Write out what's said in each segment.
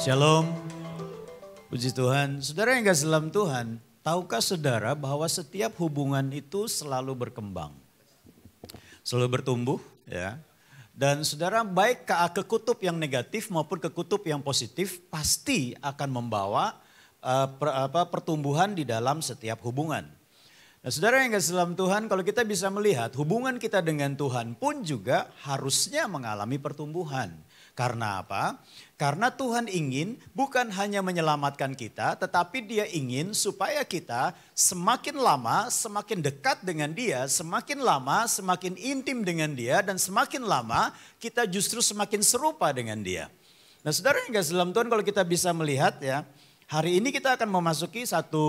Shalom, puji Tuhan. Saudara yang kasih dalam Tuhan, tahukah saudara bahwa setiap hubungan itu selalu berkembang, selalu bertumbuh, ya. Dan saudara baik ke kutub yang negatif maupun ke kutub yang positif pasti akan membawa pertumbuhan di dalam setiap hubungan. Nah, saudara yang kasih dalam Tuhan, kalau kita bisa melihat hubungan kita dengan Tuhan pun juga harusnya mengalami pertumbuhan. Karena apa? Karena Tuhan ingin bukan hanya menyelamatkan kita, tetapi Dia ingin supaya kita semakin lama semakin dekat dengan Dia, semakin lama semakin intim dengan Dia, dan semakin lama kita justru semakin serupa dengan Dia. Nah, saudara yang kasih dalam Tuhan, kalau kita bisa melihat ya, hari ini kita akan memasuki satu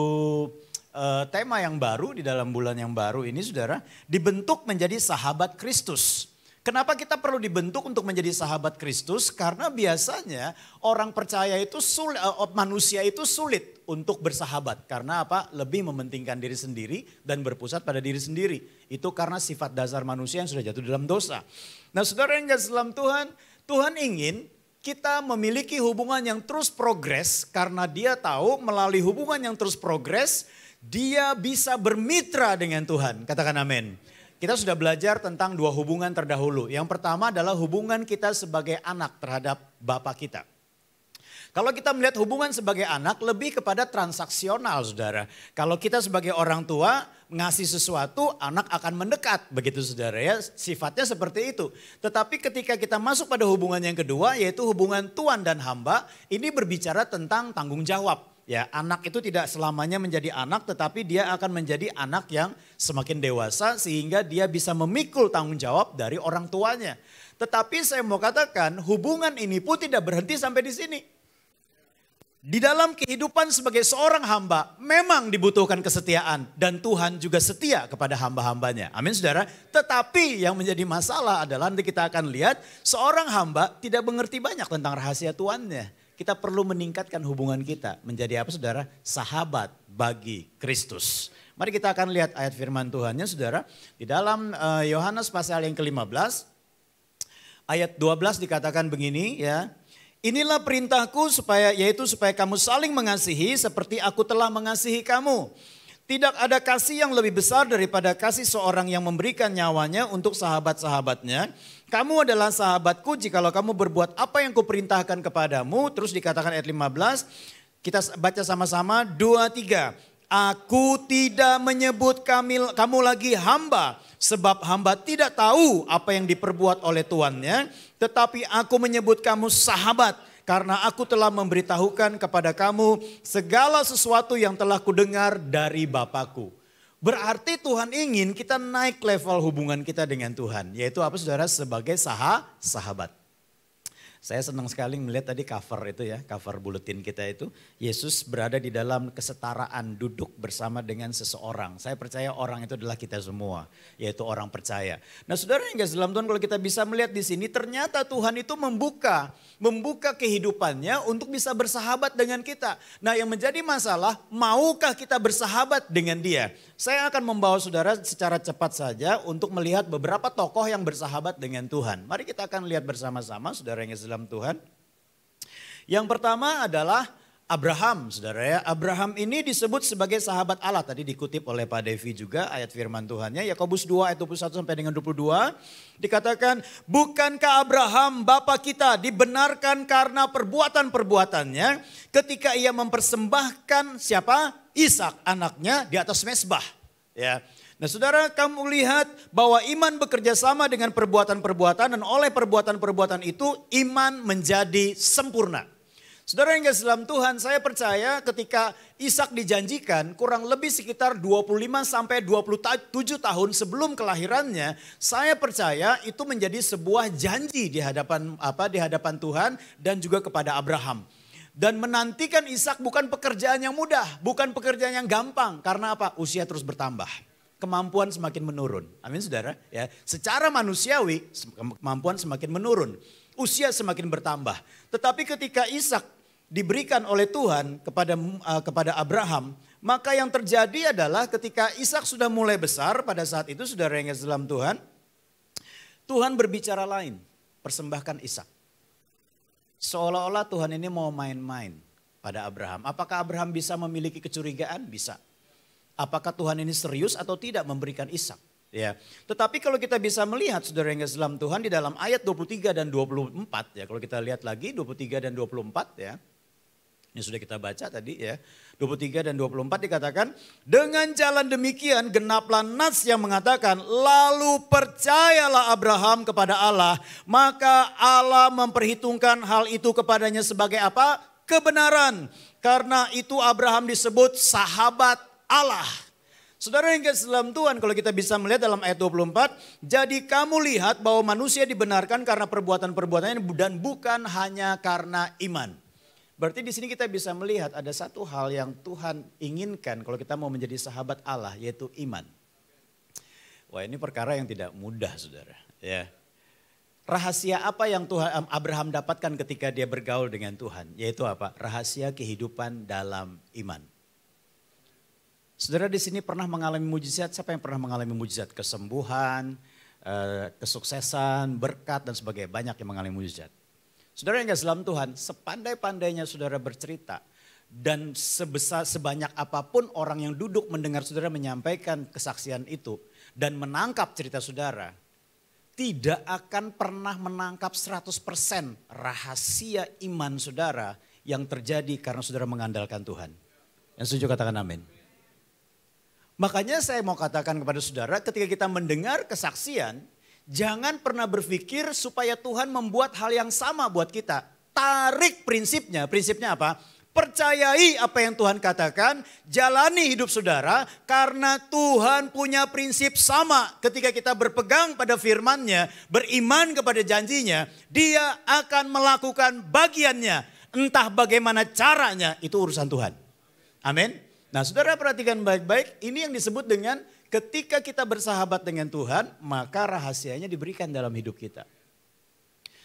tema yang baru di dalam bulan yang baru ini, saudara, dibentuk menjadi sahabat Kristus. Kenapa kita perlu dibentuk untuk menjadi sahabat Kristus? Karena biasanya orang percaya itu sulit, manusia itu sulit untuk bersahabat. Karena apa? Lebih mementingkan diri sendiri dan berpusat pada diri sendiri. Itu karena sifat dasar manusia yang sudah jatuh dalam dosa. Nah, saudara yang kasih dalam Tuhan, Tuhan ingin kita memiliki hubungan yang terus progres. Karena Dia tahu melalui hubungan yang terus progres, Dia bisa bermitra dengan Tuhan. Katakan amin. Kita sudah belajar tentang dua hubungan terdahulu. Yang pertama adalah hubungan kita sebagai anak terhadap Bapa kita. Kalau kita melihat hubungan sebagai anak lebih kepada transaksional, saudara. Kalau kita sebagai orang tua ngasih sesuatu, anak akan mendekat. Begitu saudara ya, sifatnya seperti itu. Tetapi ketika kita masuk pada hubungan yang kedua, yaitu hubungan tuan dan hamba, ini berbicara tentang tanggung jawab. Ya, anak itu tidak selamanya menjadi anak, tetapi dia akan menjadi anak yang semakin dewasa sehingga dia bisa memikul tanggung jawab dari orang tuanya. Tetapi saya mau katakan hubungan ini pun tidak berhenti sampai di sini. Di dalam kehidupan sebagai seorang hamba memang dibutuhkan kesetiaan dan Tuhan juga setia kepada hamba-hambanya. Amin saudara. Tetapi yang menjadi masalah adalah nanti kita akan lihat seorang hamba tidak mengerti banyak tentang rahasia Tuannya. Kita perlu meningkatkan hubungan kita menjadi apa saudara? Sahabat bagi Kristus. Mari kita akan lihat ayat firman Tuhannya saudara. Di dalam Yohanes pasal yang ke-15 ayat 12 dikatakan begini ya. Inilah perintahku supaya kamu saling mengasihi seperti aku telah mengasihi kamu. Tidak ada kasih yang lebih besar daripada kasih seorang yang memberikan nyawanya untuk sahabat-sahabatnya. Kamu adalah sahabatku jikalau kamu berbuat apa yang kuperintahkan kepadamu. Terus dikatakan ayat 15, kita baca sama-sama 2-3. Aku tidak menyebut kamu lagi hamba, sebab hamba tidak tahu apa yang diperbuat oleh tuannya. Tetapi aku menyebut kamu sahabat. Karena aku telah memberitahukan kepada kamu segala sesuatu yang telah kudengar dari Bapakku. Berarti Tuhan ingin kita naik level hubungan kita dengan Tuhan. Yaitu apa saudara? Sebagai sahabat. Saya senang sekali melihat tadi cover itu ya, cover buletin kita itu. Yesus berada di dalam kesetaraan duduk bersama dengan seseorang. Saya percaya orang itu adalah kita semua, yaitu orang percaya. Nah saudara yang kasih dalam Tuhan, kalau kita bisa melihat di sini ternyata Tuhan itu membuka kehidupannya untuk bisa bersahabat dengan kita. Nah yang menjadi masalah, maukah kita bersahabat dengan Dia? Saya akan membawa saudara secara cepat saja untuk melihat beberapa tokoh yang bersahabat dengan Tuhan. Mari kita akan lihat bersama-sama saudara yang dalam Tuhan. Yang pertama adalah Abraham, saudara ya. Abraham ini disebut sebagai sahabat Allah. Tadi dikutip oleh Pak Devi juga ayat firman Tuhannya. Yakobus 2 ayat 21 sampai dengan 22. Dikatakan, bukankah Abraham bapa kita dibenarkan karena perbuatan-perbuatannya ketika ia mempersembahkan siapa? Ishak anaknya di atas mezbah. Ya. Nah saudara, kamu lihat bahwa iman bekerja sama dengan perbuatan-perbuatan dan oleh perbuatan-perbuatan itu iman menjadi sempurna. Saudara yang kasih dalam Tuhan, saya percaya ketika Ishak dijanjikan kurang lebih sekitar 25 sampai 27 tahun sebelum kelahirannya, saya percaya itu menjadi sebuah janji di hadapan Tuhan dan juga kepada Abraham. Dan menantikan Ishak bukan pekerjaan yang mudah, bukan pekerjaan yang gampang. Karena apa? Usia terus bertambah. Kemampuan semakin menurun. Amin saudara. Ya, secara manusiawi kemampuan semakin menurun. Usia semakin bertambah. Tetapi ketika Ishak diberikan oleh Tuhan kepada Abraham, maka yang terjadi adalah ketika Ishak sudah mulai besar pada saat itu saudara yang dalam Tuhan, Tuhan berbicara lain, persembahkan Ishak. Seolah-olah Tuhan ini mau main-main pada Abraham. Apakah Abraham bisa memiliki kecurigaan? Bisa. Apakah Tuhan ini serius atau tidak memberikan Ishak? Ya. Tetapi kalau kita bisa melihat saudara yang kasih dalam Tuhan di dalam ayat 23 dan 24 ya. Kalau kita lihat lagi 23 dan 24 ya. Ini sudah kita baca tadi ya. 23 dan 24 dikatakan, dengan jalan demikian genaplah nas yang mengatakan, lalu percayalah Abraham kepada Allah, maka Allah memperhitungkan hal itu kepadanya sebagai apa? Kebenaran. Karena itu Abraham disebut sahabat Allah. Saudara yang kasih dalam Tuhan, kalau kita bisa melihat dalam ayat 24, jadi kamu lihat bahwa manusia dibenarkan karena perbuatan-perbuatannya dan bukan hanya karena iman. Berarti di sini kita bisa melihat ada satu hal yang Tuhan inginkan kalau kita mau menjadi sahabat Allah, yaitu iman. Wah, ini perkara yang tidak mudah, saudara. Ya. Rahasia apa yang Tuhan Abraham dapatkan ketika dia bergaul dengan Tuhan? Yaitu apa? Rahasia kehidupan dalam iman. Saudara di sini pernah mengalami mujizat? Siapa yang pernah mengalami mujizat? Kesembuhan, kesuksesan, berkat dan sebagainya. Banyak yang mengalami mujizat. Saudara yang kasih dalam Tuhan, sepandai-pandainya saudara bercerita dan sebanyak apapun orang yang duduk mendengar saudara menyampaikan kesaksian itu dan menangkap cerita saudara, tidak akan pernah menangkap 100% rahasia iman saudara yang terjadi karena saudara mengandalkan Tuhan. Yang setuju katakan amin. Makanya saya mau katakan kepada saudara, ketika kita mendengar kesaksian, jangan pernah berpikir supaya Tuhan membuat hal yang sama buat kita. Tarik prinsipnya. Prinsipnya apa? Percayai apa yang Tuhan katakan. Jalani hidup saudara. Karena Tuhan punya prinsip sama. Ketika kita berpegang pada firman-Nya. Beriman kepada janjinya. Dia akan melakukan bagiannya. Entah bagaimana caranya. Itu urusan Tuhan. Amin. Nah saudara perhatikan baik-baik. Ini yang disebut dengan ketika kita bersahabat dengan Tuhan, maka rahasianya diberikan dalam hidup kita.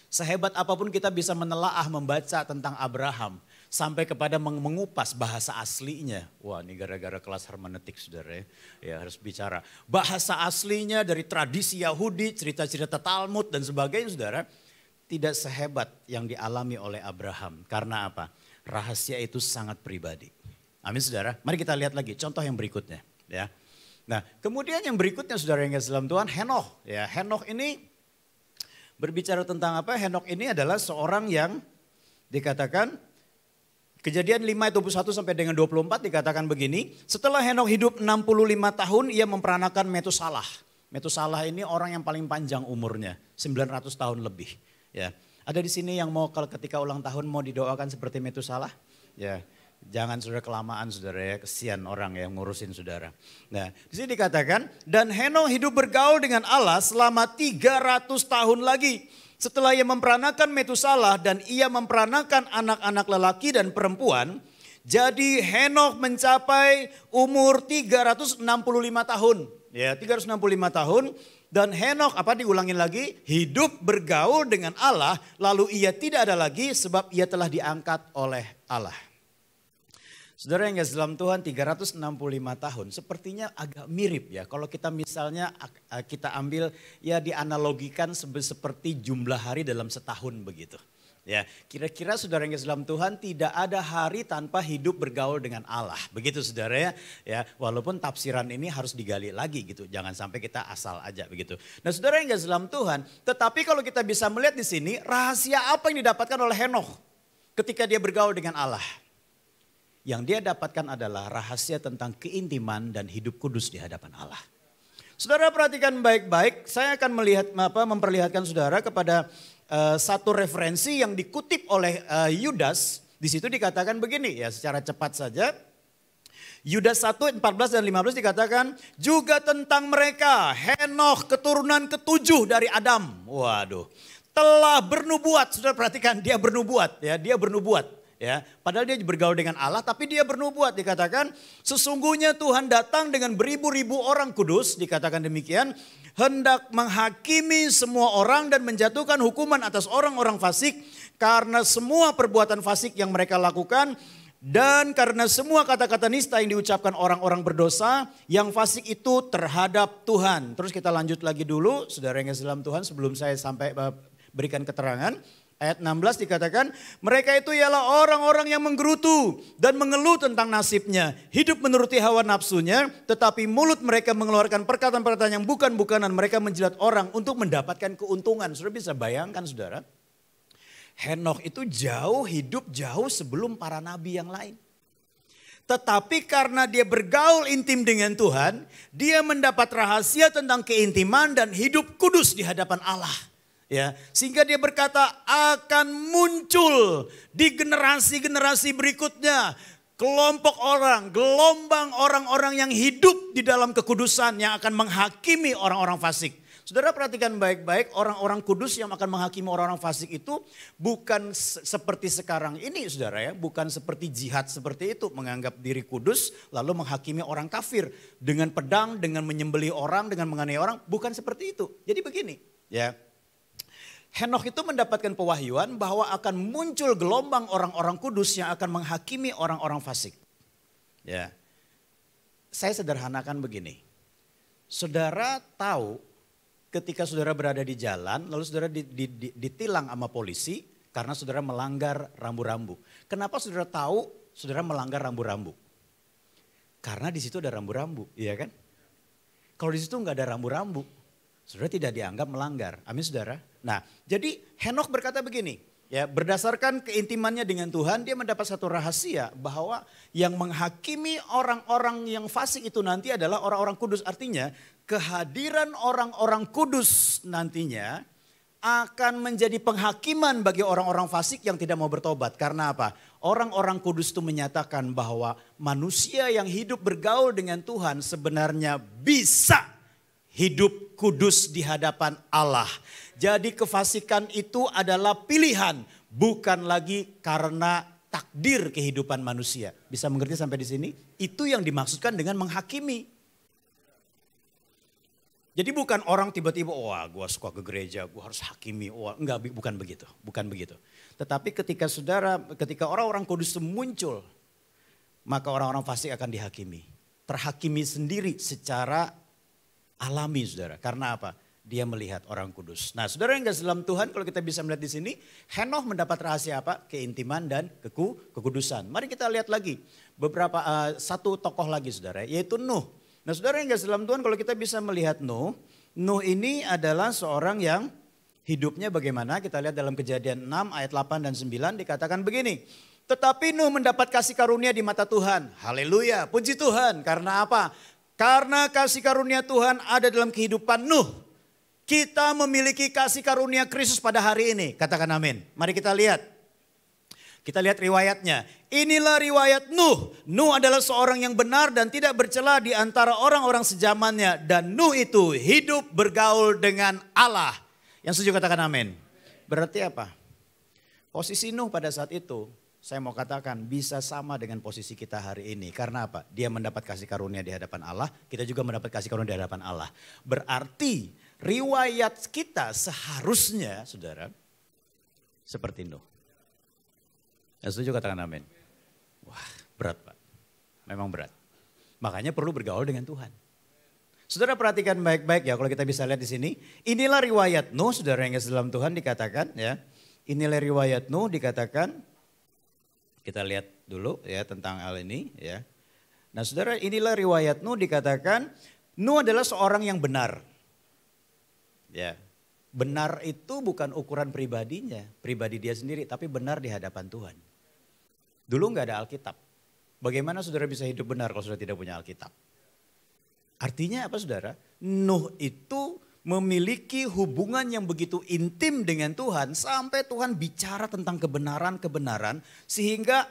Sehebat apapun kita bisa menelaah, membaca tentang Abraham. Sampai kepada mengupas bahasa aslinya. Wah ini gara-gara kelas hermeneutik saudara ya harus bicara. Bahasa aslinya dari tradisi Yahudi, cerita-cerita Talmud dan sebagainya saudara. Tidak sehebat yang dialami oleh Abraham. Karena apa? Rahasia itu sangat pribadi. Amin saudara. Mari kita lihat lagi contoh yang berikutnya ya. Nah, kemudian yang berikutnya saudara yang kasih dalam Tuhan, Henokh. Ya, Henokh ini berbicara tentang apa? Henokh ini adalah seorang yang dikatakan Kejadian 5 ayat 21 sampai dengan 24 dikatakan begini, setelah Henokh hidup 65 tahun ia memperanakan Metusalah. Metusalah ini orang yang paling panjang umurnya, 900 tahun lebih. Ya, ada di sini yang mau kalau ketika ulang tahun mau didoakan seperti Metusalah? Ya. Jangan saudara kelamaan saudara ya, kesian orang yang ngurusin saudara. Nah di sini dikatakan, dan Henokh hidup bergaul dengan Allah selama 300 tahun lagi. Setelah ia memperanakan Metusalah dan ia memperanakan anak-anak lelaki dan perempuan. Jadi Henokh mencapai umur 365 tahun. Ya 365 tahun. Dan Henokh apa diulangin lagi, hidup bergaul dengan Allah. Lalu ia tidak ada lagi sebab ia telah diangkat oleh Allah. Saudara yang kasih dalam Tuhan 365 tahun sepertinya agak mirip ya. Kalau kita misalnya kita ambil ya dianalogikan seperti jumlah hari dalam setahun begitu. Ya, kira-kira saudara yang kasih dalam Tuhan tidak ada hari tanpa hidup bergaul dengan Allah. Begitu saudara ya. Ya, walaupun tafsiran ini harus digali lagi gitu. Jangan sampai kita asal aja begitu. Nah saudara yang kasih dalam Tuhan, tetapi kalau kita bisa melihat di sini rahasia apa yang didapatkan oleh Henokh ketika dia bergaul dengan Allah. Yang dia dapatkan adalah rahasia tentang keintiman dan hidup kudus di hadapan Allah. Saudara perhatikan baik-baik, saya akan memperlihatkan saudara kepada satu referensi yang dikutip oleh Yudas. Di situ dikatakan begini ya secara cepat saja. Yudas 1, 14 dan 15 dikatakan juga tentang mereka Henokh keturunan ke-7 dari Adam. Waduh, telah bernubuat. Saudara perhatikan dia bernubuat ya, dia bernubuat. Ya, padahal dia bergaul dengan Allah tapi dia bernubuat dikatakan sesungguhnya Tuhan datang dengan beribu-ribu orang kudus dikatakan demikian hendak menghakimi semua orang dan menjatuhkan hukuman atas orang-orang fasik karena semua perbuatan fasik yang mereka lakukan dan karena semua kata-kata nista yang diucapkan orang-orang berdosa yang fasik itu terhadap Tuhan. Terus kita lanjut lagi dulu saudara yang kasih dalam Tuhan sebelum saya sampai berikan keterangan. Ayat 16 dikatakan, mereka itu ialah orang-orang yang menggerutu dan mengeluh tentang nasibnya. Hidup menuruti hawa nafsunya, tetapi mulut mereka mengeluarkan perkataan-perkataan yang bukan-bukanan. Mereka menjilat orang untuk mendapatkan keuntungan. Saudara bisa bayangkan saudara, Henokh itu hidup jauh sebelum para nabi yang lain. Tetapi karena dia bergaul intim dengan Tuhan, dia mendapat rahasia tentang keintiman dan hidup kudus di hadapan Allah. Ya, sehingga dia berkata akan muncul di generasi-generasi berikutnya kelompok orang, gelombang orang-orang yang hidup di dalam kekudusan yang akan menghakimi orang-orang fasik. Saudara perhatikan baik-baik, orang-orang kudus yang akan menghakimi orang-orang fasik itu bukan seperti sekarang ini saudara ya. Bukan seperti jihad seperti itu, menganggap diri kudus lalu menghakimi orang kafir. Dengan pedang, dengan menyembelih orang, dengan menganiaya orang, bukan seperti itu. Jadi begini ya. Henokh itu mendapatkan pewahyuan bahwa akan muncul gelombang orang-orang kudus yang akan menghakimi orang-orang fasik. Ya, saya sederhanakan begini. Saudara tahu ketika saudara berada di jalan, lalu saudara ditilang sama polisi karena saudara melanggar rambu-rambu. Kenapa saudara tahu saudara melanggar rambu-rambu? Karena di situ ada rambu-rambu, iya kan? Kalau di situ nggak ada rambu-rambu, saudara tidak dianggap melanggar. Amin saudara. Nah, jadi Henokh berkata begini, ya berdasarkan keintimannya dengan Tuhan, dia mendapat satu rahasia bahwa yang menghakimi orang-orang yang fasik itu nanti adalah orang-orang kudus. Artinya kehadiran orang-orang kudus nantinya akan menjadi penghakiman bagi orang-orang fasik yang tidak mau bertobat. Karena apa? Orang-orang kudus itu menyatakan bahwa manusia yang hidup bergaul dengan Tuhan sebenarnya bisa hidup kudus di hadapan Allah. Jadi kefasikan itu adalah pilihan, bukan lagi karena takdir kehidupan manusia. Bisa mengerti sampai di sini? Itu yang dimaksudkan dengan menghakimi. Jadi bukan orang tiba-tiba, wah gue suka ke gereja, gue harus hakimi. Wah, enggak, bukan begitu, bukan begitu. Tetapi ketika orang-orang kudus muncul, maka orang-orang fasik akan dihakimi. Terhakimi sendiri secara alami saudara. Karena apa? Dia melihat orang kudus. Nah saudara yang kasih dalam Tuhan, kalau kita bisa melihat di sini, Henokh mendapat rahasia apa? Keintiman dan kekudusan. Mari kita lihat lagi satu tokoh lagi saudara, yaitu Nuh. Nah saudara yang kasih dalam Tuhan, kalau kita bisa melihat Nuh ini adalah seorang yang hidupnya bagaimana? Kita lihat dalam Kejadian 6 ayat 8 dan 9 dikatakan begini. Tetapi Nuh mendapat kasih karunia di mata Tuhan. Haleluya, puji Tuhan. Karena apa? Karena kasih karunia Tuhan ada dalam kehidupan Nuh. Kita memiliki kasih karunia Kristus pada hari ini. Katakan amin. Mari kita lihat. Kita lihat riwayatnya. Inilah riwayat Nuh. Nuh adalah seorang yang benar dan tidak bercela di antara orang-orang sejamannya. Dan Nuh itu hidup bergaul dengan Allah. Yang setuju katakan amin. Berarti apa? Posisi Nuh pada saat itu, saya mau katakan bisa sama dengan posisi kita hari ini. Karena apa? Dia mendapat kasih karunia di hadapan Allah. Kita juga mendapat kasih karunia di hadapan Allah. Berarti riwayat kita seharusnya saudara seperti Nuh. Yang setuju katakan amin. Wah berat Pak. Memang berat. Makanya perlu bergaul dengan Tuhan. Saudara perhatikan baik-baik ya kalau kita bisa lihat di sini. Inilah riwayat Nuh saudara yang dalam Tuhan dikatakan ya. Inilah riwayat Nuh dikatakan. Kita lihat dulu ya tentang hal ini ya. Nah saudara inilah riwayat Nuh dikatakan. Nuh adalah seorang yang benar. Ya, benar itu bukan ukuran pribadinya, pribadi dia sendiri, tapi benar di hadapan Tuhan. Dulu nggak ada Alkitab. Bagaimana saudara bisa hidup benar kalau sudah tidak punya Alkitab? Artinya apa saudara? Nuh itu memiliki hubungan yang begitu intim dengan Tuhan sampai Tuhan bicara tentang kebenaran-kebenaran sehingga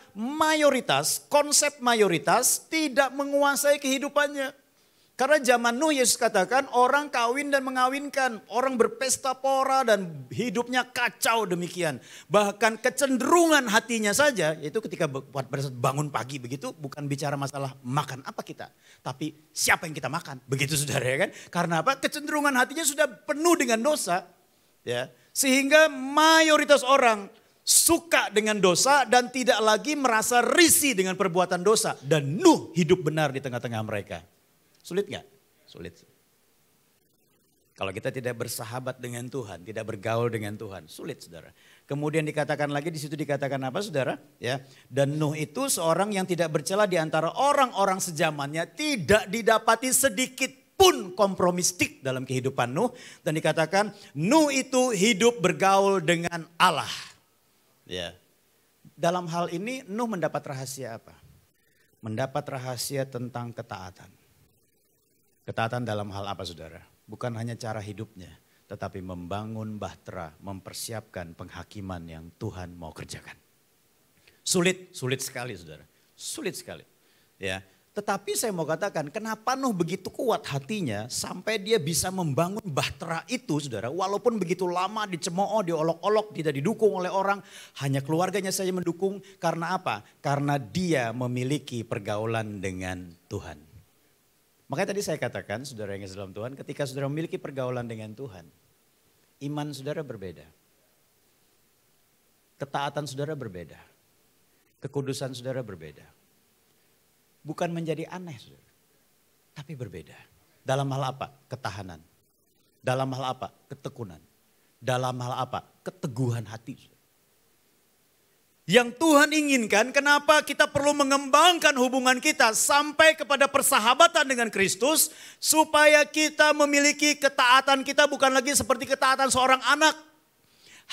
konsep mayoritas tidak menguasai kehidupannya. Karena zaman Nuh Yesus katakan orang kawin dan mengawinkan, orang berpesta pora dan hidupnya kacau demikian. Bahkan kecenderungan hatinya saja, yaitu ketika pada saat bangun pagi begitu bukan bicara masalah makan apa kita. Tapi siapa yang kita makan, begitu saudara ya kan. Karena apa? Kecenderungan hatinya sudah penuh dengan dosa. Ya, sehingga mayoritas orang suka dengan dosa dan tidak lagi merasa risih dengan perbuatan dosa. Dan Nuh hidup benar di tengah-tengah mereka. Sulit gak? Sulit. Kalau kita tidak bersahabat dengan Tuhan, tidak bergaul dengan Tuhan, sulit saudara. Kemudian dikatakan lagi di situ dikatakan apa saudara? Ya, dan Nuh itu seorang yang tidak bercela di antara orang-orang sezamannya, tidak didapati sedikit pun kompromistik dalam kehidupan Nuh. Dan dikatakan Nuh itu hidup bergaul dengan Allah. Ya, dalam hal ini Nuh mendapat rahasia apa? Mendapat rahasia tentang ketaatan. Ketaatan dalam hal apa saudara? Bukan hanya cara hidupnya, tetapi membangun bahtera, mempersiapkan penghakiman yang Tuhan mau kerjakan. Sulit sekali saudara, sulit sekali. Ya, tetapi saya mau katakan kenapa Nuh begitu kuat hatinya sampai dia bisa membangun bahtera itu saudara. Walaupun begitu lama dicemooh, diolok-olok, tidak didukung oleh orang. Hanya keluarganya saja mendukung. Karena apa? Karena dia memiliki pergaulan dengan Tuhan. Makanya tadi saya katakan saudara yang dalam Tuhan, ketika saudara memiliki pergaulan dengan Tuhan, iman saudara berbeda. Ketaatan saudara berbeda. Kekudusan saudara berbeda. Bukan menjadi aneh saudara, tapi berbeda. Dalam hal apa? Ketahanan. Dalam hal apa? Ketekunan. Dalam hal apa? Keteguhan hati. Yang Tuhan inginkan, kenapa kita perlu mengembangkan hubungan kita sampai kepada persahabatan dengan Kristus. Supaya kita memiliki ketaatan kita bukan lagi seperti ketaatan seorang anak.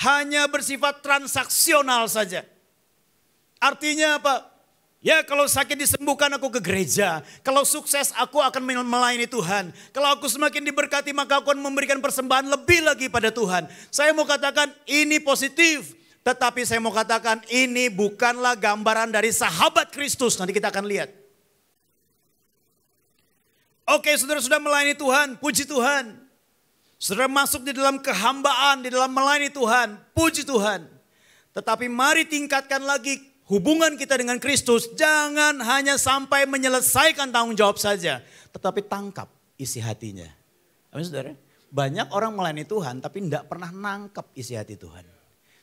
Hanya bersifat transaksional saja. Artinya apa? Ya kalau sakit disembuhkan aku ke gereja. Kalau sukses aku akan melayani Tuhan. Kalau aku semakin diberkati maka aku akan memberikan persembahan lebih lagi pada Tuhan. Saya mau katakan ini positif. Tetapi saya mau katakan ini bukanlah gambaran dari sahabat Kristus. Nanti kita akan lihat. Oke, saudara sudah melayani Tuhan, puji Tuhan. Saudara masuk di dalam kehambaan, di dalam melayani Tuhan, puji Tuhan. Tetapi mari tingkatkan lagi hubungan kita dengan Kristus. Jangan hanya sampai menyelesaikan tanggung jawab saja. Tetapi tangkap isi hatinya. Amin saudara. Banyak orang melayani Tuhan tapi tidak pernah nangkap isi hati Tuhan.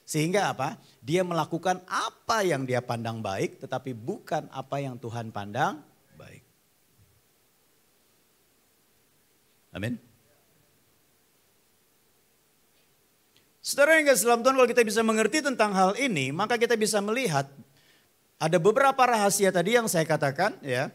Sehingga apa? Dia melakukan apa yang dia pandang baik tetapi bukan apa yang Tuhan pandang baik. Amin. Saudara yang kasih dalam Tuhan, kalau kita bisa mengerti tentang hal ini, maka kita bisa melihat ada beberapa rahasia tadi yang saya katakan ya.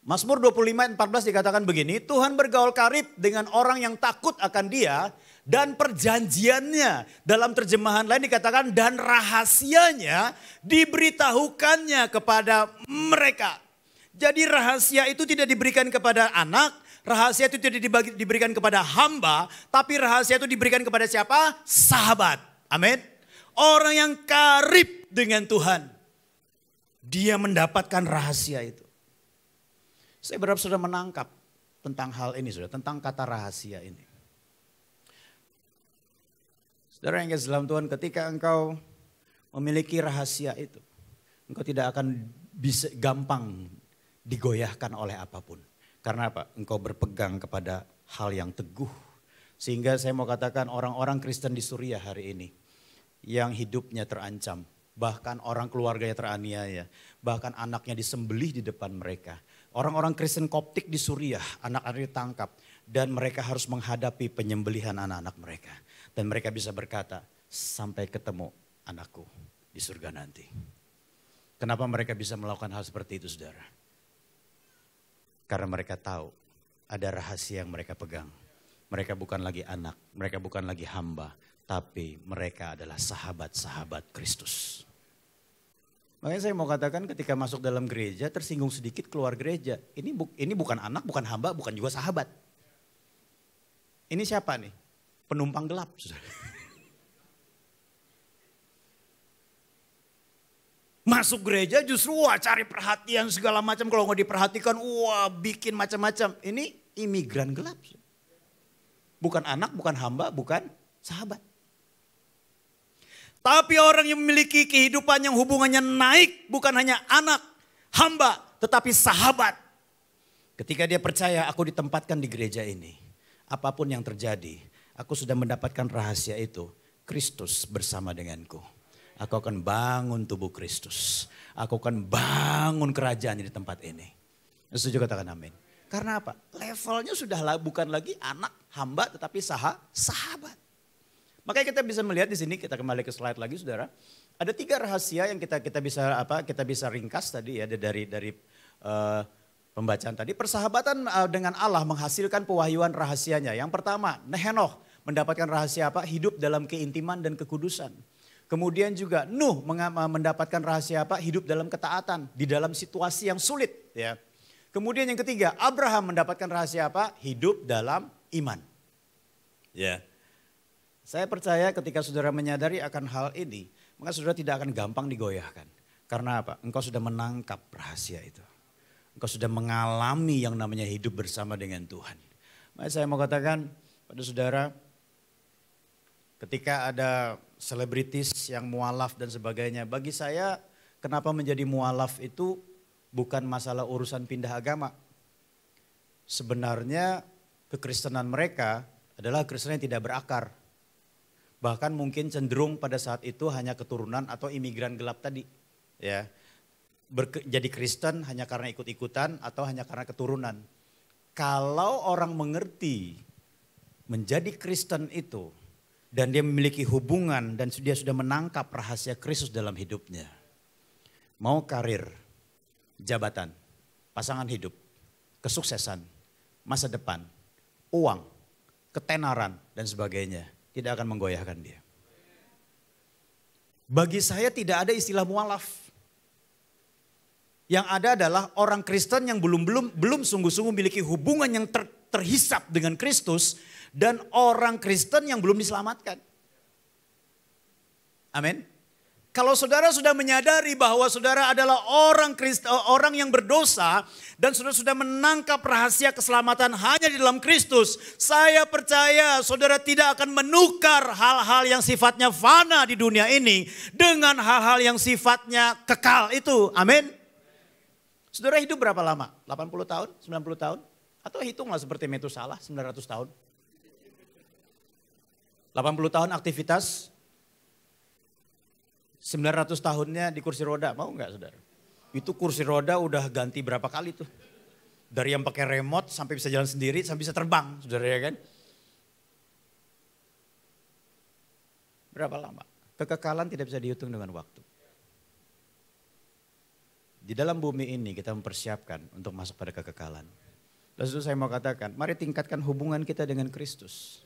Mazmur 25:14 dikatakan begini, Tuhan bergaul karib dengan orang yang takut akan Dia dan perjanjiannya. Dalam terjemahan lain dikatakan dan rahasianya diberitahukannya kepada mereka. Jadi rahasia itu tidak diberikan kepada anak, rahasia itu tidak diberikan kepada hamba, tapi rahasia itu diberikan kepada siapa? Sahabat. Amin. Orang yang karib dengan Tuhan. Dia mendapatkan rahasia itu. Saya berharap sudah menangkap tentang hal ini, sudah tentang kata rahasia ini. Saudara yang kasih dalam Tuhan, ketika engkau memiliki rahasia itu, engkau tidak akan bisa gampang digoyahkan oleh apapun. Karena apa? Engkau berpegang kepada hal yang teguh. Sehingga saya mau katakan orang-orang Kristen di Suriah hari ini yang hidupnya terancam, bahkan orang keluarganya teraniaya, bahkan anaknya disembelih di depan mereka. Orang-orang Kristen Koptik di Suriah, anak-anaknya ditangkap dan mereka harus menghadapi penyembelihan anak-anak mereka. Dan mereka bisa berkata, sampai ketemu anakku di surga nanti. Kenapa mereka bisa melakukan hal seperti itu saudara? Karena mereka tahu ada rahasia yang mereka pegang. Mereka bukan lagi anak, mereka bukan lagi hamba, tapi mereka adalah sahabat-sahabat Kristus. Makanya saya mau katakan ketika masuk dalam gereja tersinggung sedikit keluar gereja. Ini bukan anak, bukan hamba, bukan juga sahabat. Ini siapa nih? Penumpang gelap. Masuk gereja justru cari perhatian segala macam. Kalau nggak diperhatikan bikin macam-macam. Ini imigran gelap. Bukan anak, bukan hamba, bukan sahabat. Tapi orang yang memiliki kehidupan yang hubungannya naik bukan hanya anak, hamba, tetapi sahabat. Ketika dia percaya aku ditempatkan di gereja ini, apapun yang terjadi, aku sudah mendapatkan rahasia itu. Kristus bersama denganku. Aku akan bangun tubuh Kristus. Aku akan bangun kerajaan di tempat ini. Setuju katakan amin. Karena apa? Levelnya sudah bukan lagi anak, hamba, tetapi sahabat. Makanya kita bisa melihat di sini, kita kembali ke slide lagi saudara. Ada 3 rahasia yang kita bisa ringkas tadi ya dari pembacaan tadi. Persahabatan dengan Allah menghasilkan pewahyuan rahasianya. Yang pertama, Henoh mendapatkan rahasia apa? Hidup dalam keintiman dan kekudusan. Kemudian juga Nuh mendapatkan rahasia apa? Hidup dalam ketaatan di dalam situasi yang sulit. Ya. Kemudian yang ketiga, Abraham mendapatkan rahasia apa? Hidup dalam iman. Ya. Saya percaya ketika saudara menyadari akan hal ini, maka saudara tidak akan gampang digoyahkan. Karena apa? Engkau sudah menangkap rahasia itu. Engkau sudah mengalami yang namanya hidup bersama dengan Tuhan. Maka saya mau katakan pada saudara, ketika ada selebritis yang mualaf dan sebagainya. Bagi saya kenapa menjadi mualaf itu bukan masalah urusan pindah agama. Sebenarnya kekristenan mereka adalah Kristen yang tidak berakar. Bahkan mungkin cenderung pada saat itu hanya keturunan atau imigran gelap tadi. Ya, jadi Kristen hanya karena ikut-ikutan atau hanya karena keturunan. Kalau orang mengerti menjadi Kristen itu, dan dia memiliki hubungan dan dia sudah menangkap rahasia Kristus dalam hidupnya. Mau karir, jabatan, pasangan hidup, kesuksesan, masa depan, uang, ketenaran dan sebagainya. Tidak akan menggoyahkan dia. Bagi saya tidak ada istilah mualaf. Yang ada adalah orang Kristen yang belum sungguh-sungguh memiliki hubungan yang terhisap dengan Kristus. Dan orang Kristen yang belum diselamatkan. Amin. Kalau saudara sudah menyadari bahwa saudara adalah orang yang berdosa dan saudara sudah menangkap rahasia keselamatan hanya di dalam Kristus, saya percaya saudara tidak akan menukar hal-hal yang sifatnya fana di dunia ini dengan hal-hal yang sifatnya kekal itu. Amin. Saudara hidup berapa lama? 80 tahun, 90 tahun? Atau hitunglah seperti Metusalah 900 tahun. 80 tahun aktivitas, 900 tahunnya di kursi roda, mau nggak saudara? Itu kursi roda udah ganti berapa kali tuh. Dari yang pakai remote sampai bisa jalan sendiri, sampai bisa terbang, saudara ya kan? Berapa lama? Kekekalan tidak bisa dihitung dengan waktu. Di dalam bumi ini kita mempersiapkan untuk masuk pada kekekalan. Lalu saya mau katakan, mari tingkatkan hubungan kita dengan Kristus.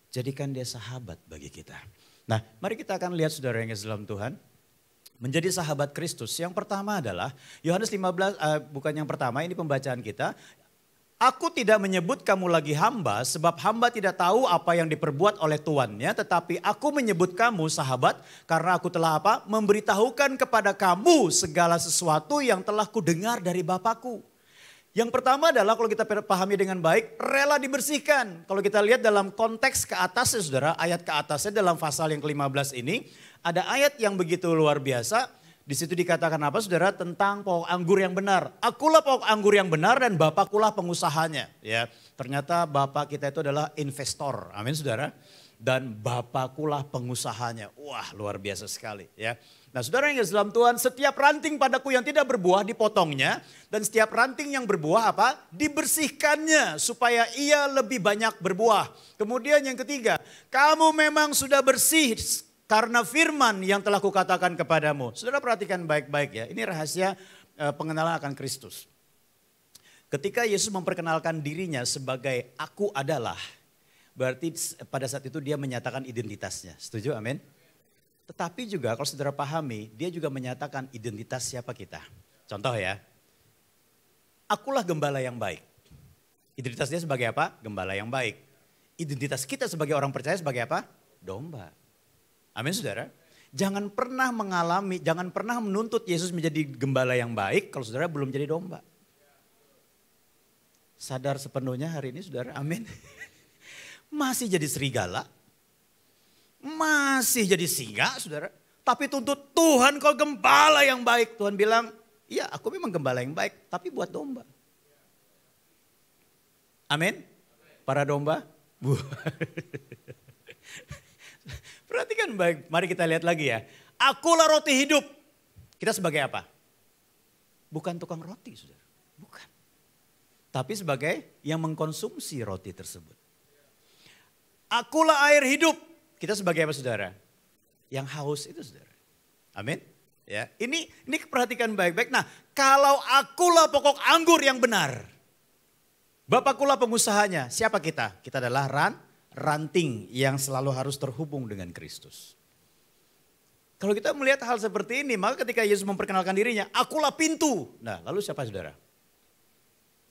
Jadikan dia sahabat bagi kita. Nah, mari kita akan lihat saudara yang dalam Tuhan. Menjadi sahabat Kristus. Yang pertama adalah Yohanes 15, bukan yang pertama, ini pembacaan kita. Aku tidak menyebut kamu lagi hamba sebab hamba tidak tahu apa yang diperbuat oleh tuannya. Tetapi aku menyebut kamu sahabat karena aku telah apa? Memberitahukan kepada kamu segala sesuatu yang telah kudengar dari Bapakku. Yang pertama adalah kalau kita pahami dengan baik, rela dibersihkan. Kalau kita lihat dalam konteks ke atasnya saudara, ayat ke atasnya dalam pasal yang ke-15 ini, ada ayat yang begitu luar biasa. Di situ dikatakan apa saudara? Tentang pokok anggur yang benar. Akulah pokok anggur yang benar dan Bapakkulah pengusahanya. Ya, ternyata Bapak kita itu adalah investor. Amin saudara. Dan Bapakkulah pengusahanya. Wah luar biasa sekali ya. Nah saudara yang dalam Tuhan, setiap ranting padaku yang tidak berbuah dipotongnya. Dan setiap ranting yang berbuah apa? Dibersihkannya supaya ia lebih banyak berbuah. Kemudian yang ketiga, kamu memang sudah bersih karena firman yang telah kukatakan kepadamu. Saudara perhatikan baik-baik ya, ini rahasia pengenalan akan Kristus. Ketika Yesus memperkenalkan dirinya sebagai aku adalah, berarti pada saat itu dia menyatakan identitasnya. Setuju? Amin. Tetapi juga kalau saudara pahami, dia juga menyatakan identitas siapa kita. Contoh ya, akulah gembala yang baik. Identitas dia sebagai apa? Gembala yang baik. Identitas kita sebagai orang percaya sebagai apa? Domba. Amin saudara. Jangan pernah menuntut Yesus menjadi gembala yang baik kalau saudara belum jadi domba. Sadar sepenuhnya hari ini saudara, amin. Masih jadi serigala. Masih jadi singa saudara. Tapi tuntut Tuhan kau gembala yang baik. Tuhan bilang, iya aku memang gembala yang baik tapi buat domba. Amin. Para domba. Perhatikan baik, mari kita lihat lagi ya. Akulah roti hidup. Kita sebagai apa? Bukan tukang roti saudara. Bukan. tapi sebagai yang mengkonsumsi roti tersebut. Akulah air hidup. Kita sebagai apa saudara? Yang haus itu saudara. Amin. Ya, ini perhatikan baik-baik. Nah, kalau akulah pokok anggur yang benar. Bapakulah pengusahanya. Siapa kita? Kita adalah ranting yang selalu harus terhubung dengan Kristus. Kalau kita melihat hal seperti ini, maka ketika Yesus memperkenalkan dirinya, akulah pintu. Nah, lalu siapa saudara?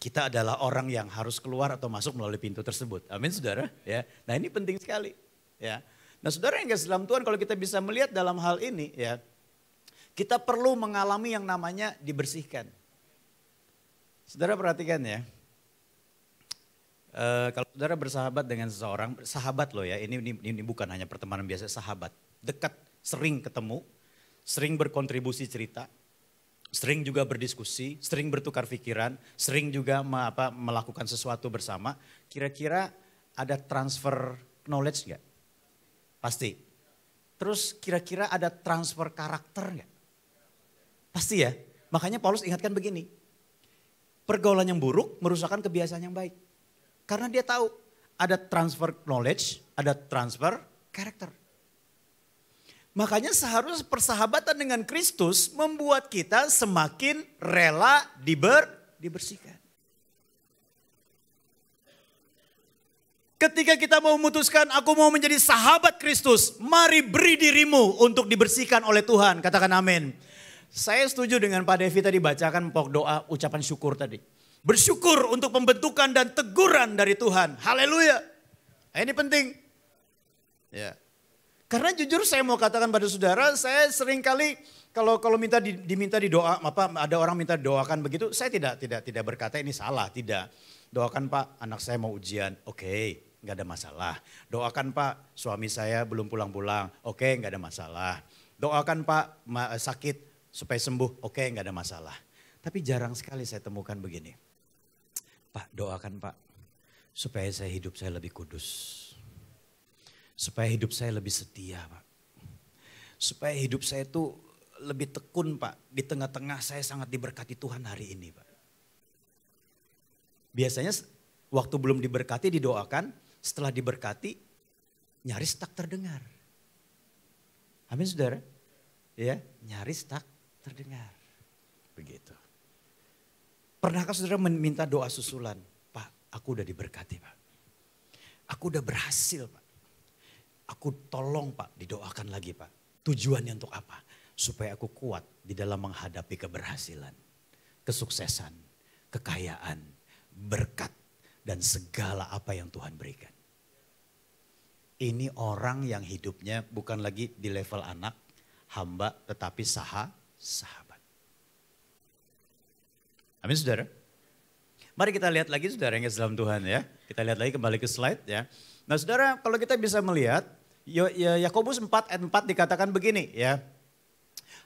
Kita adalah orang yang harus keluar atau masuk melalui pintu tersebut. Amin saudara. Ya. Nah, ini penting sekali. Ya. Nah, saudara yang kasih dalam Tuhan, kalau kita bisa melihat dalam hal ini, ya, kita perlu mengalami yang namanya dibersihkan. Saudara perhatikan ya. Kalau saudara bersahabat dengan seseorang, sahabat loh ya, ini bukan hanya pertemanan biasa, sahabat. Dekat, sering ketemu, sering berkontribusi cerita, sering juga berdiskusi, sering bertukar pikiran, sering juga melakukan sesuatu bersama. Kira-kira ada transfer knowledge nggak? Pasti. Terus kira-kira ada transfer karakter nggak? Pasti ya. Makanya Paulus ingatkan begini, pergaulan yang buruk merusakkan kebiasaan yang baik. Karena dia tahu ada transfer knowledge, ada transfer karakter. Makanya seharusnya persahabatan dengan Kristus membuat kita semakin rela dibersihkan. Ketika kita mau memutuskan aku mau menjadi sahabat Kristus, mari beri dirimu untuk dibersihkan oleh Tuhan. Katakan amin. Saya setuju dengan Pak Devi tadi bacakan pokok doa ucapan syukur tadi. Bersyukur untuk pembentukan dan teguran dari Tuhan. Haleluya. Ini penting. Ya. Karena jujur saya mau katakan pada saudara, saya sering kali kalau diminta didoa, ada orang minta doakan begitu, saya tidak berkata ini salah, tidak. Doakan Pak, anak saya mau ujian, oke, nggak ada masalah. Doakan Pak, suami saya belum pulang-pulang, oke, nggak ada masalah. Doakan Pak, sakit supaya sembuh, oke, nggak ada masalah. Tapi jarang sekali saya temukan begini. Pak, doakan Pak, supaya hidup saya lebih kudus. Supaya hidup saya lebih setia Pak. Supaya hidup saya itu lebih tekun Pak. Di tengah-tengah saya sangat diberkati Tuhan hari ini Pak. Biasanya waktu belum diberkati didoakan, setelah diberkati nyaris tak terdengar. Amin saudara? Ya, nyaris tak terdengar. Begitu. Pernahkah saudara meminta doa susulan? Pak, aku udah diberkati Pak. Aku udah berhasil Pak. Aku tolong Pak didoakan lagi Pak. Tujuannya untuk apa? Supaya aku kuat di dalam menghadapi keberhasilan, kesuksesan, kekayaan, berkat, dan segala apa yang Tuhan berikan. Ini orang yang hidupnya bukan lagi di level anak, hamba, tetapi sahabat. Amin saudara. Mari kita lihat lagi saudara yang dalam Tuhan ya. Kita lihat lagi kembali ke slide ya. Nah saudara kalau kita bisa melihat Yakobus 4 ayat 4 dikatakan begini ya.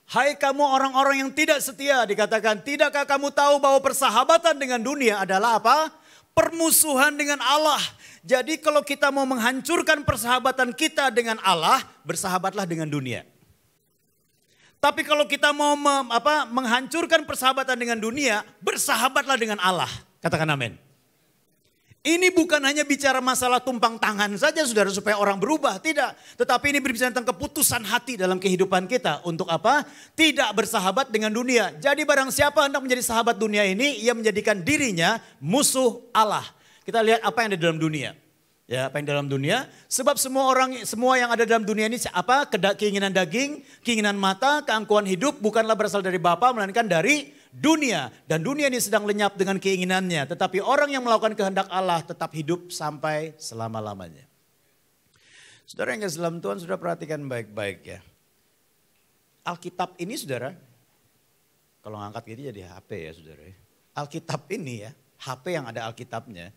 Hai kamu orang-orang yang tidak setia dikatakan, tidakkah kamu tahu bahwa persahabatan dengan dunia adalah apa? Permusuhan dengan Allah. Jadi kalau kita mau menghancurkan persahabatan kita dengan Allah, bersahabatlah dengan dunia. Tapi kalau kita mau menghancurkan persahabatan dengan dunia, bersahabatlah dengan Allah. Katakan amin. Ini bukan hanya bicara masalah tumpang tangan saja saudara supaya orang berubah, tidak. Tetapi ini berbicara tentang keputusan hati dalam kehidupan kita. Untuk apa? Tidak bersahabat dengan dunia. Jadi barang siapa hendak menjadi sahabat dunia ini, ia menjadikan dirinya musuh Allah. Kita lihat apa yang ada dalam dunia. Ya, apa yang dalam dunia? Sebab semua yang ada dalam dunia ini apa? Keinginan daging, keinginan mata, keangkuhan hidup bukanlah berasal dari Bapa melainkan dari dunia. Dan dunia ini sedang lenyap dengan keinginannya. Tetapi orang yang melakukan kehendak Allah tetap hidup sampai selama-lamanya. Saudara yang kasih dalam Tuhan, saudara perhatikan baik-baik ya. Alkitab ini saudara, kalau ngangkat gitu jadi HP ya saudara. Alkitab ini ya, HP yang ada Alkitabnya,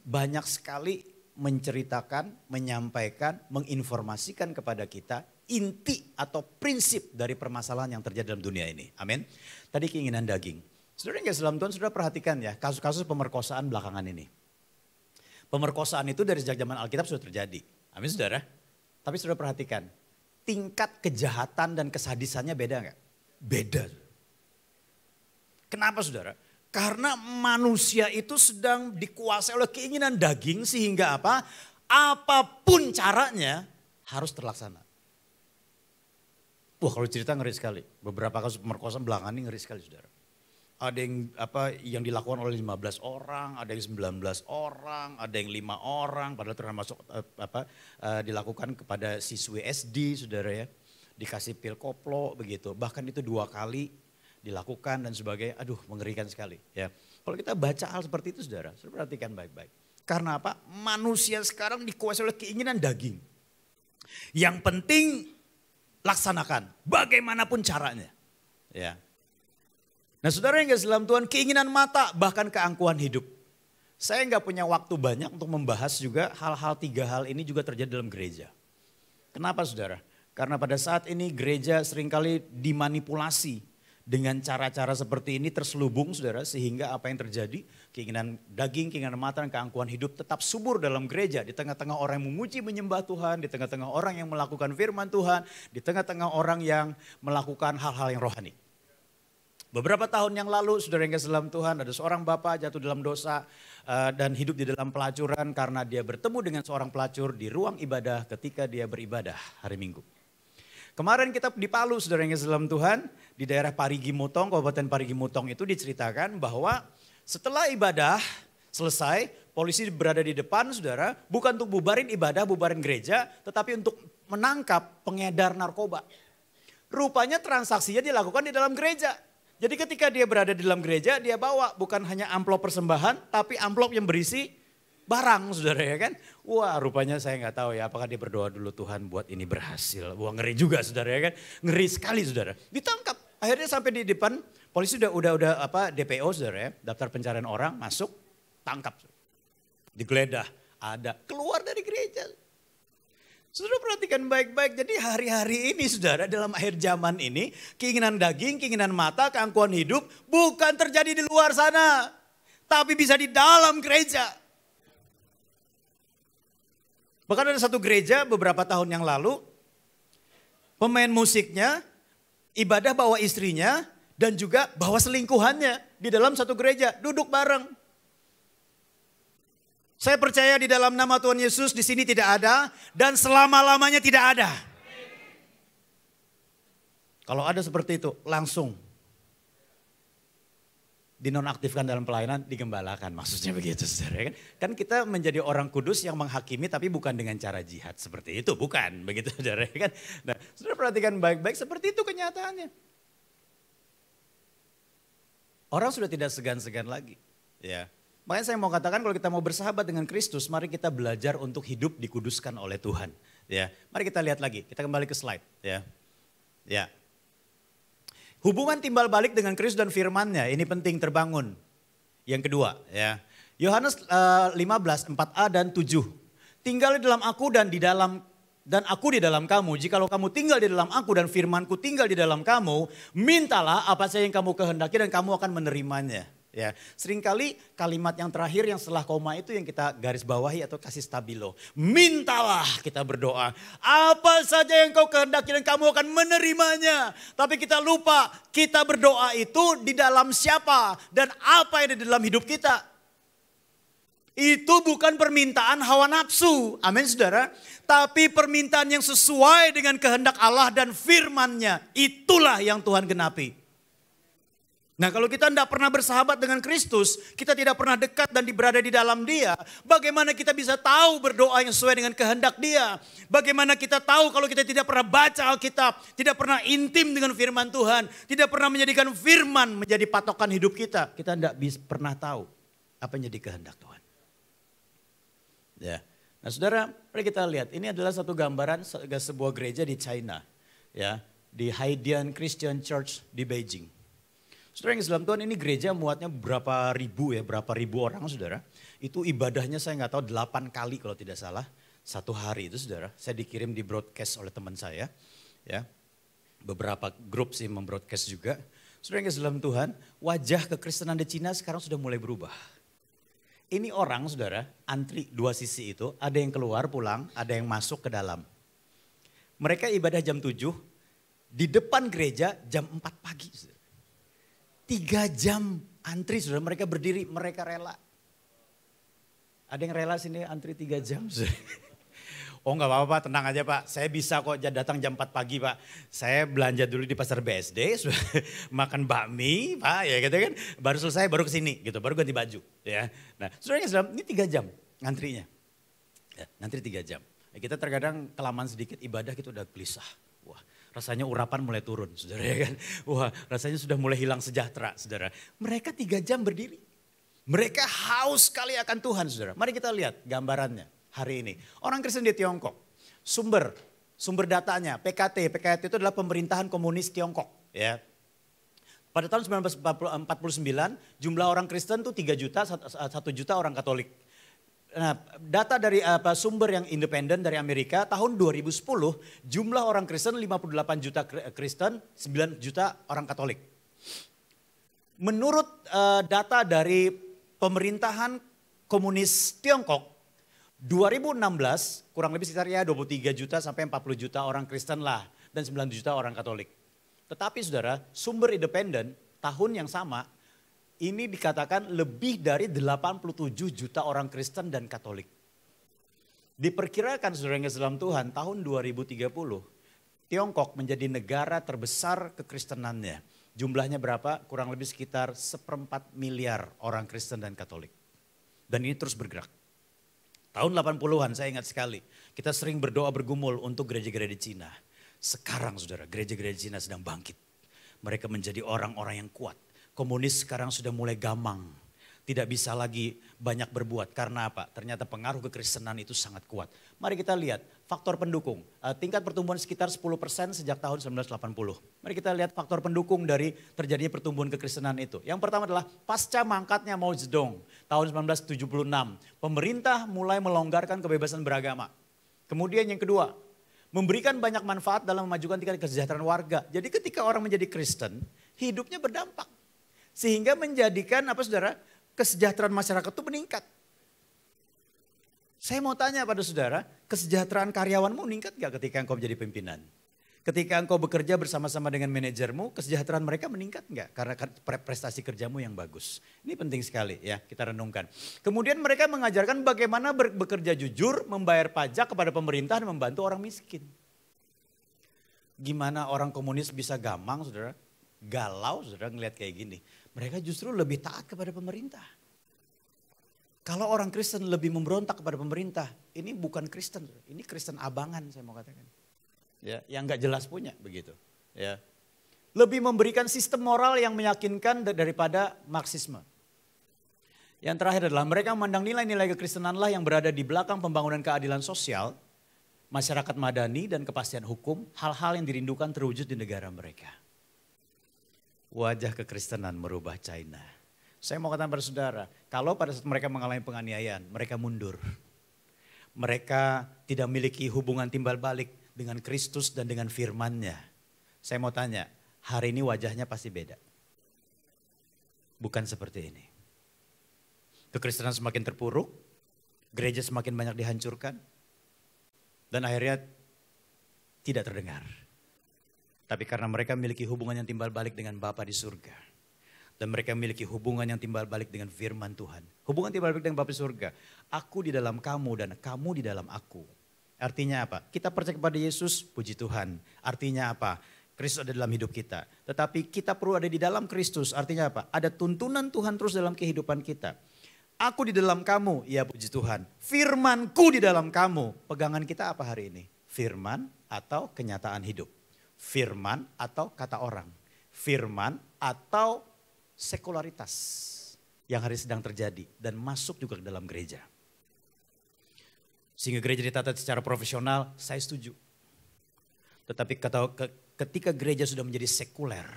banyak sekali menceritakan, menyampaikan, menginformasikan kepada kita inti atau prinsip dari permasalahan yang terjadi dalam dunia ini. Amin. Tadi keinginan daging. Saudara yang kasih dalam Tuhan, saudara perhatikan ya kasus-kasus pemerkosaan belakangan ini. Pemerkosaan itu dari sejak zaman Alkitab sudah terjadi. Amin saudara. Tapi saudara perhatikan, tingkat kejahatan dan kesadisannya beda nggak? Beda. Kenapa saudara? Karena manusia itu sedang dikuasai oleh keinginan daging sehingga apa? Apapun caranya harus terlaksana. Wah kalau cerita ngeri sekali. Beberapa kasus pemerkosaan belakangan ini ngeri sekali saudara. Ada yang dilakukan oleh 15 orang, ada yang 19 orang, ada yang 5 orang. Padahal termasuk dilakukan kepada siswi SD saudara ya. Dikasih pil koplo begitu. Bahkan itu 2 kali dilakukan dan sebagainya. Aduh mengerikan sekali ya. Kalau kita baca hal seperti itu saudara perhatikan baik-baik. Karena apa? Manusia sekarang dikuasai oleh keinginan daging. Yang penting laksanakan bagaimanapun caranya. Ya. Nah saudara yang dalam Tuhan, keinginan mata bahkan keangkuhan hidup. Saya nggak punya waktu banyak untuk membahas juga hal-hal 3 hal ini juga terjadi dalam gereja. Kenapa saudara? Karena pada saat ini gereja seringkali dimanipulasi dengan cara-cara seperti ini terselubung saudara. Sehingga apa yang terjadi, keinginan daging, keinginan mata dan keangkuhan hidup tetap subur dalam gereja. Di tengah-tengah orang yang memuji menyembah Tuhan, di tengah-tengah orang yang melakukan firman Tuhan, di tengah-tengah orang yang melakukan hal-hal yang rohani. Beberapa tahun yang lalu saudara yang kasih dalam Tuhan, ada seorang bapak jatuh dalam dosa dan hidup di dalam pelacuran karena dia bertemu dengan seorang pelacur di ruang ibadah ketika dia beribadah hari Minggu. Kemarin kita di Palu saudara yang kasih dalam Tuhan, di daerah Parigi Mutong, Kabupaten Parigi Mutong itu diceritakan bahwa setelah ibadah selesai, polisi berada di depan saudara, bukan untuk bubarin ibadah, bubarin gereja, tetapi untuk menangkap pengedar narkoba. Rupanya transaksinya dilakukan di dalam gereja. Jadi ketika dia berada di dalam gereja, dia bawa bukan hanya amplop persembahan, tapi amplop yang berisi barang saudara ya kan. Wah rupanya saya nggak tahu ya apakah dia berdoa dulu Tuhan buat ini berhasil. Wah ngeri juga saudara ya kan. Ngeri sekali saudara. Ditangkap. Akhirnya sampai di depan polisi udah DPO saudara ya. Daftar pencarian orang masuk tangkap. Digeledah ada keluar dari gereja. Saudara perhatikan baik-baik. Jadi hari-hari ini saudara dalam akhir zaman ini keinginan daging, keinginan mata, keangkuhan hidup bukan terjadi di luar sana. Tapi bisa di dalam gereja. Bahkan ada satu gereja beberapa tahun yang lalu, pemain musiknya ibadah bawa istrinya dan juga bawa selingkuhannya di dalam satu gereja, duduk bareng. Saya percaya di dalam nama Tuhan Yesus di sini tidak ada dan selama-lamanya tidak ada. Kalau ada seperti itu langsung dinonaktifkan dalam pelayanan, digembalakan. Maksudnya begitu saudara. Kan kita menjadi orang kudus yang menghakimi tapi bukan dengan cara jihad seperti itu. Bukan begitu saudara. Kan? Nah, saudara perhatikan baik-baik seperti itu kenyataannya. Orang sudah tidak segan-segan lagi. Ya. Makanya saya mau katakan kalau kita mau bersahabat dengan Kristus, mari kita belajar untuk hidup dikuduskan oleh Tuhan. Ya. Mari kita lihat lagi, kita kembali ke slide. Ya. Ya. Hubungan timbal balik dengan Kristus dan firman-Nya ini penting terbangun. Yang kedua ya. Yohanes 15 4a dan 7. Tinggal di dalam aku dan aku di dalam kamu. Jikalau kamu tinggal di dalam aku dan firman-Ku tinggal di dalam kamu, mintalah apa saja yang kamu kehendaki dan kamu akan menerimanya. Ya, seringkali kalimat yang terakhir yang setelah koma itu yang kita garis bawahi atau kasih stabilo. Mintalah kita berdoa. Apa saja yang kau kehendaki dan kamu akan menerimanya. Tapi kita lupa kita berdoa itu di dalam siapa dan apa yang ada di dalam hidup kita. Itu bukan permintaan hawa nafsu. Amin saudara. Tapi permintaan yang sesuai dengan kehendak Allah dan firman-Nya. Itulah yang Tuhan genapi. Nah kalau kita tidak pernah bersahabat dengan Kristus, kita tidak pernah dekat dan berada di dalam Dia, bagaimana kita bisa tahu berdoa yang sesuai dengan kehendak Dia? Bagaimana kita tahu kalau kita tidak pernah baca Alkitab, tidak pernah intim dengan firman Tuhan, tidak pernah menjadikan firman menjadi patokan hidup kita? Kita tidak pernah tahu apa yang jadi kehendak Tuhan. Ya. Nah saudara, mari kita lihat, ini adalah satu gambaran sebuah gereja di China, ya, di Haidian Christian Church di Beijing. Saudara yang Islam Tuhan, ini gereja muatnya berapa ribu orang saudara. Itu ibadahnya saya nggak tahu 8 kali kalau tidak salah. Satu hari itu saudara, saya dikirim di broadcast oleh teman saya. Ya, beberapa grup sih membroadcast juga. Saudara yang Islam Tuhan, wajah kekristenan di Cina sekarang sudah mulai berubah. Ini orang saudara, antri 2 sisi itu, ada yang keluar pulang, ada yang masuk ke dalam. Mereka ibadah jam 7, di depan gereja jam 4 pagi. Saudara. 3 jam antri saudara, mereka berdiri, mereka rela. Ada yang rela sini antri 3 jam. Oh nggak apa-apa Pak, tenang aja Pak. Saya bisa kok datang jam 4 pagi Pak. Saya belanja dulu di pasar BSD, makan bakmi Pak, ya gitu kan. Baru selesai, baru kesini gitu, baru ganti baju. Ya. Nah saudara yang ini 3 jam ngantrinya. Ya, ngantri 3 jam. Ya, kita terkadang kelamaan sedikit ibadah kita udah gelisah. Wah rasanya urapan mulai turun saudara ya kan. Wah rasanya sudah mulai hilang sejahtera saudara. Mereka 3 jam berdiri. Mereka haus sekali akan Tuhan saudara. Mari kita lihat gambarannya hari ini. Orang Kristen di Tiongkok, sumber datanya PKT itu adalah pemerintahan komunis Tiongkok. Ya. Pada tahun 1949 jumlah orang Kristen itu 3 juta, 1 juta orang Katolik. Nah, data dari sumber yang independen dari Amerika tahun 2010 jumlah orang Kristen 58 juta Kristen, 9 juta orang Katolik. Menurut data dari pemerintahan komunis Tiongkok 2016 kurang lebih sekitar ya 23 juta sampai 40 juta orang Kristen lah dan 9 juta orang Katolik. Tetapi saudara, sumber independen tahun yang sama ini dikatakan lebih dari 87 juta orang Kristen dan Katolik. Diperkirakan saudara yang dalam Tuhan tahun 2030 Tiongkok menjadi negara terbesar kekristenannya. Jumlahnya berapa? Kurang lebih sekitar 1/4 miliar orang Kristen dan Katolik. Dan ini terus bergerak. Tahun 80-an saya ingat sekali, kita sering berdoa bergumul untuk gereja-gereja di Cina. Sekarang saudara, gereja-gereja Cina sedang bangkit. Mereka menjadi orang-orang yang kuat. Komunis sekarang sudah mulai gamang. Tidak bisa lagi banyak berbuat. Karena apa? Ternyata pengaruh kekristenan itu sangat kuat. Mari kita lihat faktor pendukung. Tingkat pertumbuhan sekitar 10% sejak tahun 1980. Mari kita lihat faktor pendukung dari terjadinya pertumbuhan kekristenan itu. Yang pertama adalah pasca mangkatnya Mao Zedong tahun 1976. Pemerintah mulai melonggarkan kebebasan beragama. Kemudian yang kedua, memberikan banyak manfaat dalam memajukan tingkat kesejahteraan warga. Jadi ketika orang menjadi Kristen, hidupnya berdampak. Sehingga menjadikan apa saudara? Kesejahteraan masyarakat itu meningkat. Saya mau tanya pada saudara, kesejahteraan karyawanmu meningkat gak ketika engkau menjadi pimpinan? Ketika engkau bekerja bersama-sama dengan manajermu, kesejahteraan mereka meningkat gak? Karena prestasi kerjamu yang bagus. Ini penting sekali ya, kita renungkan. Kemudian mereka mengajarkan bagaimana bekerja jujur, membayar pajak kepada pemerintah dan membantu orang miskin. Gimana orang komunis bisa gamang saudara? Galau saudara ngelihat kayak gini. Mereka justru lebih taat kepada pemerintah. Kalau orang Kristen lebih memberontak kepada pemerintah, ini bukan Kristen, ini Kristen abangan saya mau katakan. Ya, yang nggak jelas punya begitu. Ya, lebih memberikan sistem moral yang meyakinkan daripada Marxisme. Yang terakhir adalah mereka memandang nilai-nilai kekristenanlah yang berada di belakang pembangunan keadilan sosial, masyarakat madani dan kepastian hukum, hal-hal yang dirindukan terwujud di negara mereka. Wajah kekristenan merubah China. Saya mau katakan pada saudara, kalau pada saat mereka mengalami penganiayaan, mereka mundur. Mereka tidak memiliki hubungan timbal balik dengan Kristus dan dengan firman-Nya. Saya mau tanya, hari ini wajahnya pasti beda. Bukan seperti ini. Kekristenan semakin terpuruk, gereja semakin banyak dihancurkan, dan akhirnya tidak terdengar. Tapi karena mereka memiliki hubungan yang timbal balik dengan Bapa di surga. Dan mereka memiliki hubungan yang timbal balik dengan firman Tuhan. Hubungan timbal balik dengan Bapa di surga. Aku di dalam kamu dan kamu di dalam aku. Artinya apa? Kita percaya kepada Yesus, puji Tuhan. Artinya apa? Kristus ada dalam hidup kita. Tetapi kita perlu ada di dalam Kristus. Artinya apa? Ada tuntunan Tuhan terus dalam kehidupan kita. Aku di dalam kamu, ya puji Tuhan. Firmanku di dalam kamu. Pegangan kita apa hari ini? Firman atau kenyataan hidup? Firman atau kata orang? Firman atau sekularitas yang hari sedang terjadi dan masuk juga ke dalam gereja. Sehingga gereja ditata secara profesional, saya setuju. Tetapi ketika gereja sudah menjadi sekuler,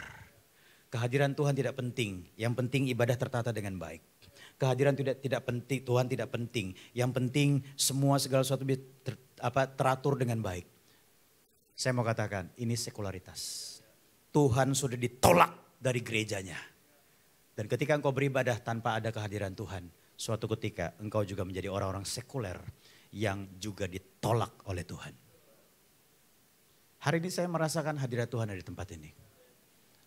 kehadiran Tuhan tidak penting. Yang penting ibadah tertata dengan baik. Kehadiran tidak penting, Tuhan tidak penting. Yang penting semua segala sesuatu teratur dengan baik. Saya mau katakan ini sekularitas. Tuhan sudah ditolak dari gerejanya. Dan ketika engkau beribadah tanpa ada kehadiran Tuhan, suatu ketika engkau juga menjadi orang-orang sekuler yang juga ditolak oleh Tuhan. Hari ini saya merasakan hadirat Tuhan ada di tempat ini.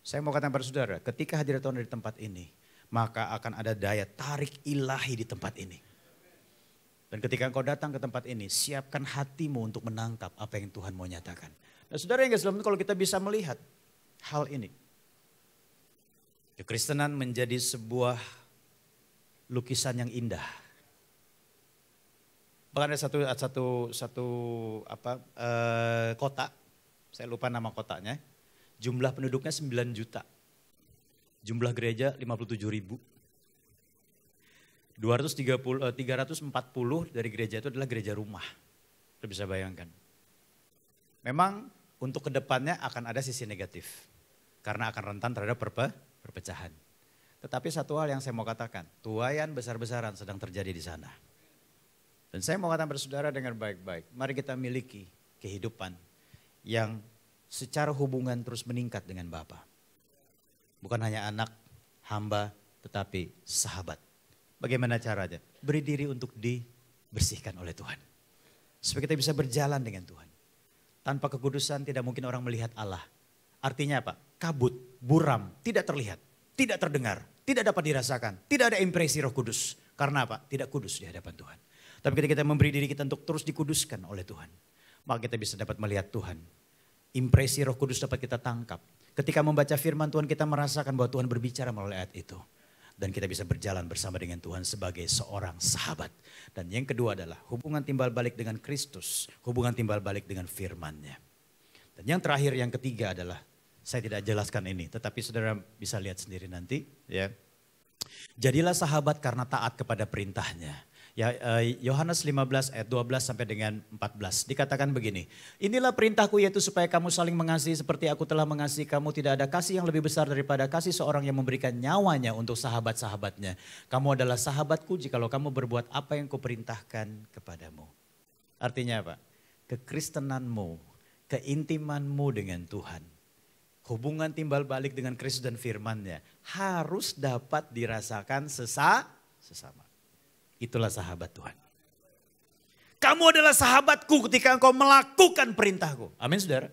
Saya mau katakan pada saudara, ketika hadirat Tuhan ada di tempat ini, maka akan ada daya tarik ilahi di tempat ini. Dan ketika engkau datang ke tempat ini, siapkan hatimu untuk menangkap apa yang Tuhan mau nyatakan. Nah saudara yang kasih dalam, kalau kita bisa melihat hal ini. Kekristenan menjadi sebuah lukisan yang indah. Bahkan ada satu kota, saya lupa nama kotanya, jumlah penduduknya 9 juta. Jumlah gereja 57.000. 340 dari gereja itu adalah gereja rumah. Kita bisa bayangkan. Memang untuk kedepannya akan ada sisi negatif. Karena akan rentan terhadap perpecahan. Tetapi satu hal yang saya mau katakan, tuaian besar-besaran sedang terjadi di sana. Dan saya mau katakan bersaudara dengar baik-baik. Mari kita miliki kehidupan yang secara hubungan terus meningkat dengan Bapa. Bukan hanya anak, hamba, tetapi sahabat. Bagaimana caranya? Beri diri untuk dibersihkan oleh Tuhan. Supaya kita bisa berjalan dengan Tuhan. Tanpa kekudusan tidak mungkin orang melihat Allah. Artinya apa? Kabut, buram, tidak terlihat, tidak terdengar, tidak dapat dirasakan. Tidak ada impresi Roh Kudus. Karena apa? Tidak kudus di hadapan Tuhan. Tapi ketika kita memberi diri kita untuk terus dikuduskan oleh Tuhan, maka kita bisa dapat melihat Tuhan. Impresi Roh Kudus dapat kita tangkap. Ketika membaca firman Tuhan kita merasakan bahwa Tuhan berbicara melalui ayat itu. Dan kita bisa berjalan bersama dengan Tuhan sebagai seorang sahabat. Dan yang kedua adalah hubungan timbal balik dengan Kristus. Hubungan timbal balik dengan firman-Nya. Dan yang terakhir, yang ketiga adalah, saya tidak jelaskan ini, tetapi saudara bisa lihat sendiri nanti. Ya. Jadilah sahabat karena taat kepada perintahnya. Ya, Yohanes 15 ayat 12 sampai dengan 14 dikatakan begini. Inilah perintahku yaitu supaya kamu saling mengasihi seperti aku telah mengasihi kamu. Tidak ada kasih yang lebih besar daripada kasih seorang yang memberikan nyawanya untuk sahabat-sahabatnya. Kamu adalah sahabatku jikalau kamu berbuat apa yang kuperintahkan kepadamu. Artinya apa? Kekristenanmu, keintimanmu dengan Tuhan. Hubungan timbal balik dengan Kristus dan firman-Nya harus dapat dirasakan sesama. Itulah sahabat Tuhan. Kamu adalah sahabatku ketika engkau melakukan perintahku. Amin saudara.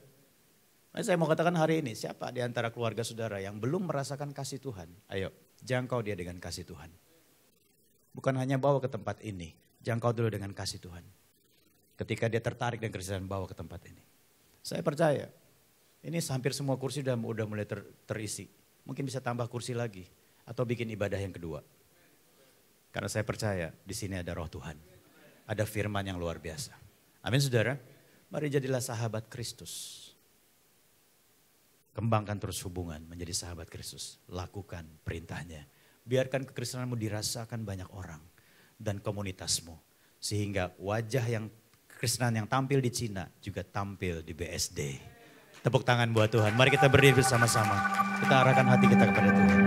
Nah, saya mau katakan hari ini, siapa di antara keluarga saudara yang belum merasakan kasih Tuhan? Ayo, jangkau dia dengan kasih Tuhan. Bukan hanya bawa ke tempat ini, jangkau dulu dengan kasih Tuhan. Ketika dia tertarik dan Kristen, bawa ke tempat ini. Saya percaya, ini hampir semua kursi udah mulai terisi. Mungkin bisa tambah kursi lagi, atau bikin ibadah yang kedua. Karena saya percaya di sini ada roh Tuhan. Ada firman yang luar biasa. Amin saudara. Mari jadilah sahabat Kristus. Kembangkan terus hubungan menjadi sahabat Kristus. Lakukan perintahnya. Biarkan kekristenanmu dirasakan banyak orang. Dan komunitasmu. Sehingga wajah yang kekristenan yang tampil di Cina juga tampil di BSD. Tepuk tangan buat Tuhan. Mari kita berdiri bersama-sama. Kita arahkan hati kita kepada Tuhan.